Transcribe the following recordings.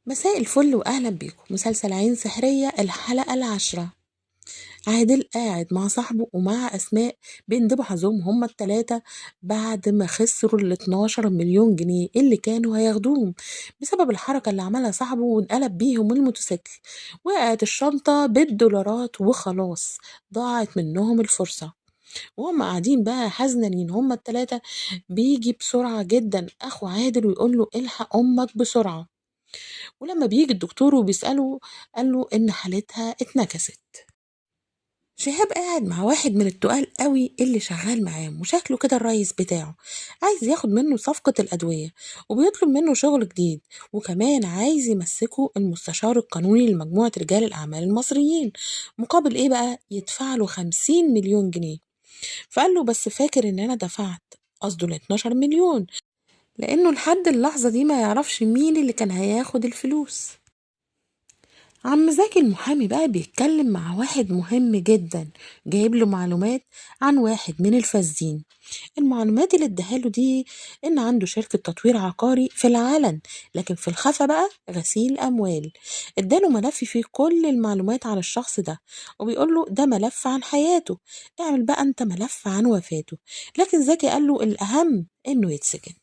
مساء الفل وأهلا بيكم. مسلسل عين سحرية الحلقة العاشرة. عادل قاعد مع صاحبه ومع أسماء بيندبوا حظهم هما التلاتة بعد ما خسروا ال12 مليون جنيه اللي كانوا هياخدوهم بسبب الحركة اللي عملها صاحبه وانقلب بيهم الموتوسيكل. وقعت الشنطة بالدولارات وخلاص ضاعت منهم الفرصة. وهم قاعدين بقى حزنين هما التلاتة. بيجي بسرعة جدا أخو عادل ويقول له الحق أمك بسرعة. ولما بيجي الدكتور وبيسأله قال له إن حالتها اتنكست. شهاب قاعد مع واحد من التقال قوي اللي شغال معاه وشكله كده الرئيس بتاعه، عايز ياخد منه صفقة الأدوية وبيطلب منه شغل جديد، وكمان عايز يمسكه المستشار القانوني لمجموعة رجال الأعمال المصريين مقابل إيه بقى يدفع له 50 مليون جنيه. فقال له بس فاكر إن أنا دفعت، قصده ال 12 مليون، لأنه لحد اللحظة دي ما يعرفش مين اللي كان هياخد الفلوس. عم زكي المحامي بقى بيتكلم مع واحد مهم جدا جايب له معلومات عن واحد من الفاسدين. المعلومات اللي اداها له دي ان عنده شركة تطوير عقاري في العلن، لكن في الخفا بقى غسيل اموال. اداله ملف فيه كل المعلومات عن الشخص ده وبيقول له ده ملف عن حياته، اعمل بقى انت ملف عن وفاته. لكن زكي قال له الاهم انه يتسجن.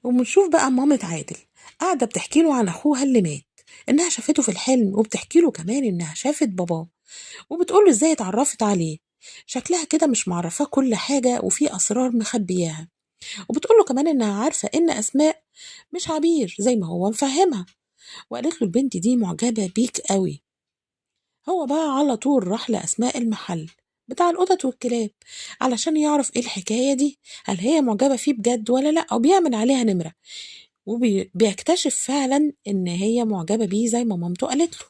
وبنشوف بقى مامة عادل قاعدة بتحكي له عن أخوها اللي مات، إنها شافته في الحلم، وبتحكي له كمان إنها شافت باباه، وبتقول له إزاي اتعرفت عليه. شكلها كده مش معرفاه كل حاجة وفي أسرار مخبياها. وبتقول له كمان إنها عارفة إن أسماء مش عبير زي ما هو مفهمها، وقالت له البنت دي معجبة بيك قوي. هو بقى على طول راح لأسماء المحل بتاع القطط والكلاب علشان يعرف ايه الحكاية دي، هل هي معجبة فيه بجد ولا لأ، وبيعمل عليها نمرة. وبيكتشف فعلا ان هي معجبة بيه زي ما مامته قالت له.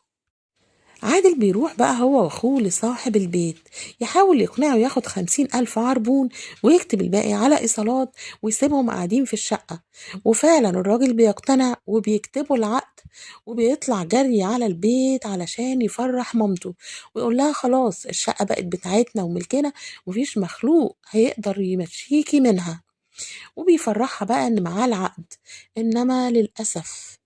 عادل بيروح بقى هو واخوه لصاحب البيت يحاول يقنعه ياخد 50 ألف عربون ويكتب الباقي على إيصالات ويسيبهم قاعدين في الشقة. وفعلا الراجل بيقتنع وبيكتبوا العقد، وبيطلع جري على البيت علشان يفرح مامته ويقول لها خلاص الشقة بقت بتاعتنا وملكنا، ومفيش مخلوق هيقدر يمشيكي منها. وبيفرحها بقى ان معاه العقد، انما للأسف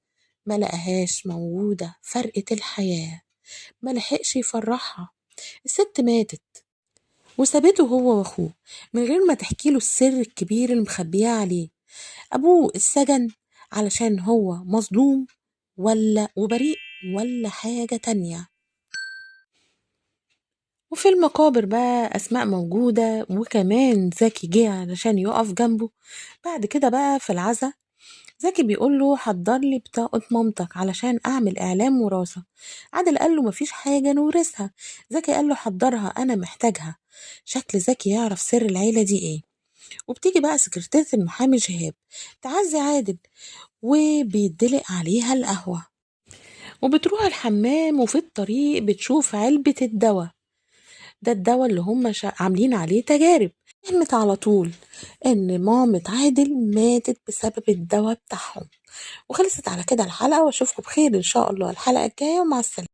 ما لقاهاش موجودة فرقة الحياة، ما لحقش يفرحها. الست ماتت وسابته هو واخوه من غير ما تحكي له السر الكبير اللي مخبياه عليه. ابوه السجن علشان هو مظلوم ولا وبريء ولا حاجة تانية. وفي المقابر بقى أسماء موجودة وكمان زكي جه علشان يقف جنبه. بعد كده بقى في العزا زكي بيقول له حضر لي بطاقة مامتك علشان أعمل إعلام وراثة. عادل قال له مفيش حاجة نورثها. زكي قال له حضرها أنا محتاجها. شكل زكي يعرف سر العيلة دي إيه. وبتيجي بقى سكرتيرة المحامي شهاب تعزي عادل وبيدلق عليها القهوة، وبتروح الحمام وفي الطريق بتشوف علبة الدواء. ده الدواء اللي هم عاملين عليه تجارب. فهمت على طول إن مامة عادل ماتت بسبب الدواء بتاعهم. وخلصت على كده الحلقة، واشوفكم بخير ان شاء الله الحلقة الجاية، ومع السلامة.